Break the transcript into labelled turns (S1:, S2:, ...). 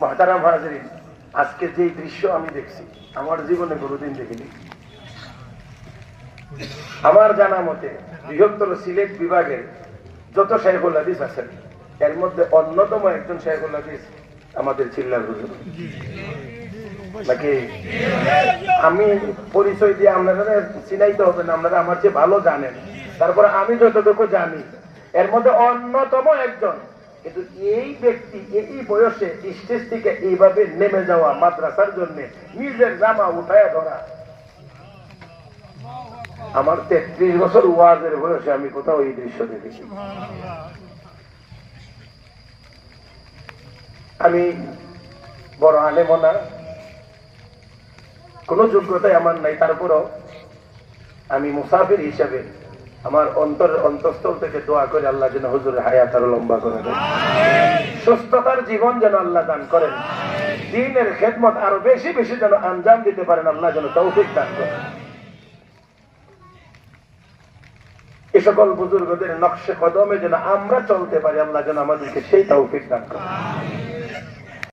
S1: মুহতারাম হাজিরিন, আজকে যে দৃশ্য আমি দেখছি আমার জীবনে কোনোদিন দেখিনি। আমার জানা মতে বৃহত্তর সিলেট বিভাগের যত শাইখুল হাদিস আছেন এর মধ্যে অন্যতম একজন শাইখুল হাদিস আমাদের চিল্লার হুজুর। নাকি আমি পরিচয় দিয়ে আপনারা চিনাইতে হবে না, আপনারা আমার চেয়ে ভালো জানেন, তারপরে আমি যতটুকু জানি এর মধ্যে অন্যতম একজন। কিন্তু এই ব্যক্তি এই বয়সে স্টেজ থেকে এইভাবে নেমে যাওয়া, মাদ্রাসার জন্য নিজের জামা উঠায় ধরা, আমার 33 বছর ওয়াজের বয়সে আমি কোথাও এই দৃশ্য দেখেছি। আমি বড় আলেমও না, কোন যোগ্যতাই আমার নাই, তারপরও আমি মুসাফির হিসাবে আমার অন্তঃস্থল থেকে দোয়া করে আল্লাহ যেন হুজুরের হায়াত আরো লম্বা করে দেন, সুস্থতার জীবন যেন আল্লাহ দান করেন, দ্বীনের খেদমত আরো বেশি বেশি যেন আঞ্জাম দিতে পারেন, আল্লাহ যেন তৌফিক দান করেন। এ সকল বুজুর্গদের নকশে কদমে যেন আমরা চলতে পারি, আল্লাহ যেন আমাদেরকে সেই তৌফিক দান করেন।